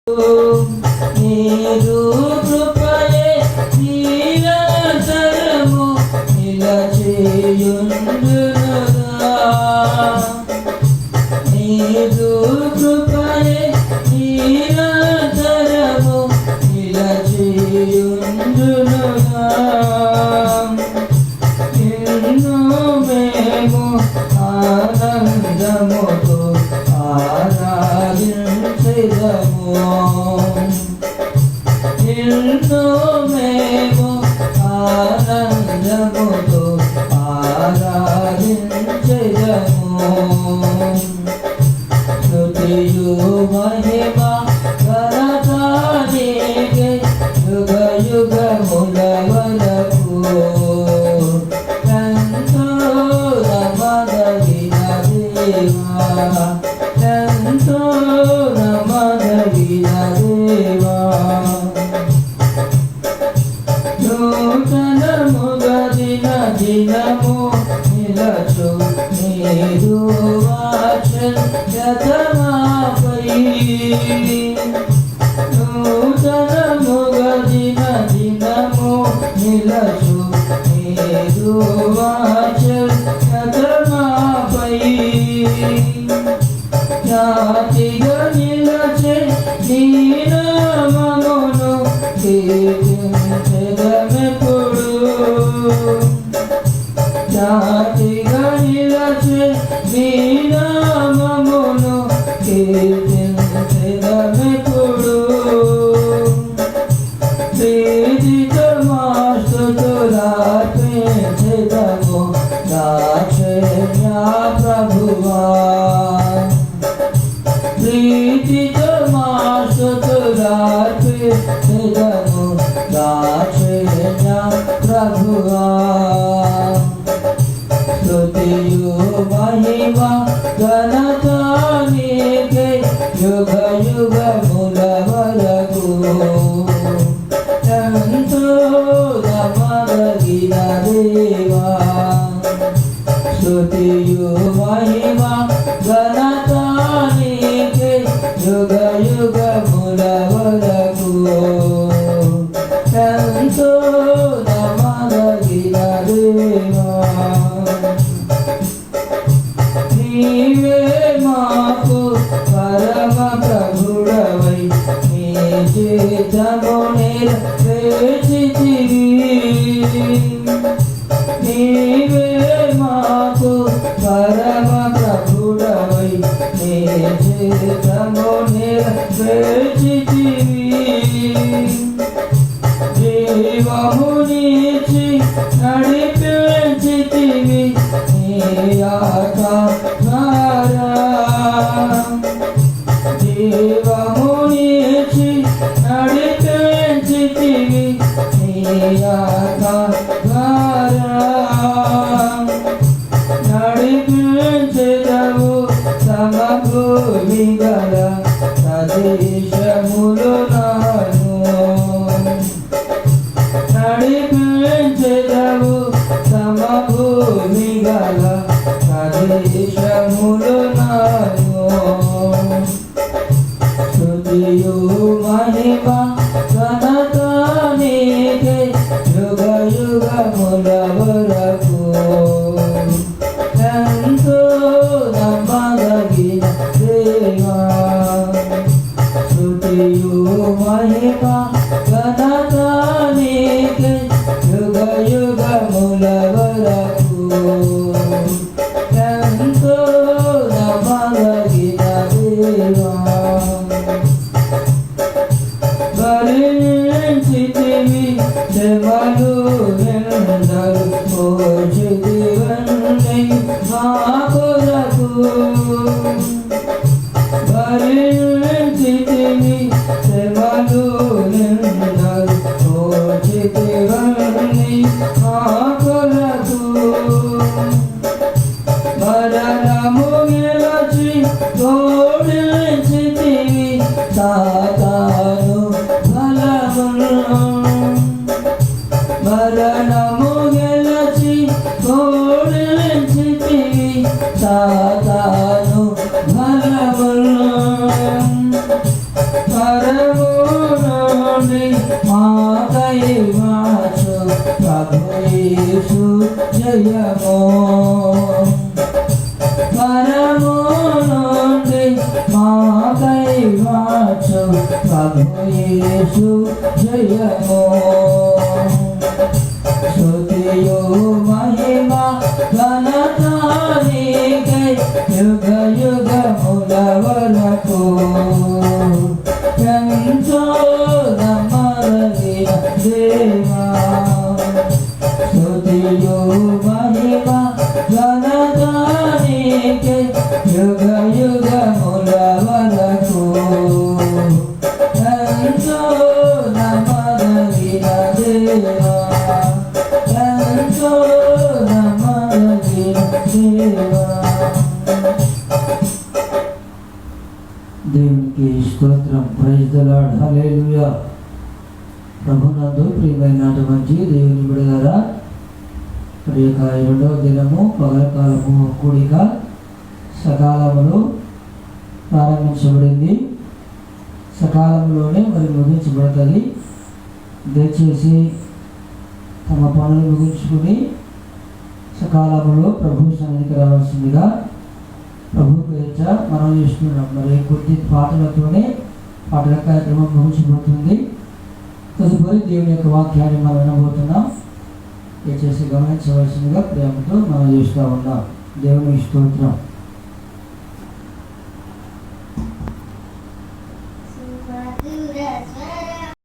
నీదు కృపయే నిరంతరము నిలచియుండునుగా. నీదు కృపయే నిరంతరము నిలచియుండునుగా. నిన్ను మేము ఆనందముతో ఆరాధించెదము. నిన్ను మేము ఆనందముతో ఆరాధించెదము. స్తుతియు మహిమ ఘనత నీకే యుగ యుగముల వరకు. ఎంతో నమ్మదగిన దేవా, ఎంతో నమ్మదగిన దేవా. నూతనముగా దినము నిలచు నీదు వాత్సల్యతమాపై. నూతనముగా దినము నిలచు నీదు వాత్సల్యతమాపై. జాతిగా నిలచే నీ నామమును కీర్తించెదమెప్పుడు. జాతిగా నిలచే నీ నామమును కీర్తించెదమెప్పుడు. ప్రీతితో స్తుతులార్పించెదము దాక్షిణ్య ప్రభువా. ప్రీతితో స్తుతులార్పించెదము దాక్షిణ్య ప్రభువా. స్తుతియు మహిమ ఘనత నీకే యుగ యుగముల వరకు. ఎంతో నమ్మదగిన దేవా. స్తుతియు మహిమ ఘనత నీకే యుగ యుగముల వరకు. ఎంతో నమ్మదగిన దేవా. నీవే మాకు పరమ ప్రభుడవై నీ చిత్తము నెరవేర్చితివి. నీవే మాకు పరమ ప్రభుడవై నీ చిత్తము నెరవేర్చితివి. జీవమునిచ్చి నడిపించితివి నీ ఆత్మ ద్వారా. జీవమునిచ్చి నడిపించితివి నీ ఆత్మ ద్వారా. నడిపించెదవు సమభూమి గల ప్రదేశములు నాను. నడిపించెదవు సమభూమి గల ప్రదేశములు నాను. స్తుతియు మహిమ ఘనత నీకే యుగ యుగముల వరకు. ఎంతో నమ్మదగిన దేవా. స్తుతియు మహిమ ఘనత నీకే యుగ యుగముల వరకు. ఎంతో నమ్మదగిన దేవా. భరించితివి శ్రమలు నిందలు మోచితివన్నీ మా కొరకు. భరించితివి శ్రమలు నిందలు మోచితివన్నీ మా కొరకు. మరణము గెలచి ఓడించితివి సాతాను బలమును. మరణము గెలచి ఓడించితివి సాతాను బలమును. పరము నుండి మాకై వచ్చు ప్రభు యేసు జయము. పరము నుండి మాకై వచ్చు ప్రభు యేసు జయము. స్తుతియు మహిమ ఘనత నీకై యుగ యుగముల వరకు ఎంతో నమ్మదగిన దేవా. స్తుతియు మహిమ ఘనత నీకై యుగ యుగముల వరకు ఎంతో నమ్మదగిన దేవా. ఎంతో నమ్మదగిన దేవా. దేవునికి స్తోత్రం. Praise the lord. హల్లెలూయా. ప్రభునందు ప్రియమైనటువంటి దేవుని బిడ్డలారా, మరి యొక్క 2వ దినము పగలకాలము కూడిక సకాలములో ప్రారంభించబడింది. సకాలంలోనే మరి ముగించబడుతుంది. దయచేసి తమ పనులు ముగించుకుని సకాలంలో ప్రభు సన్నిధికి రావాల్సిందిగా ప్రభు పేరిట మనం చేస్తున్నాం. మరి కొద్ది పాటలతోనే పాటల కార్యక్రమం ముగించబడుతుంది. తదుపరి దేవుని యొక్క వాక్యాన్ని మనం వినబోతున్నాం. దయచేసి గమనించవలసిందిగా ప్రేమతో మనం చేస్తూ ఉన్నాం. దేవుని స్తోత్రం.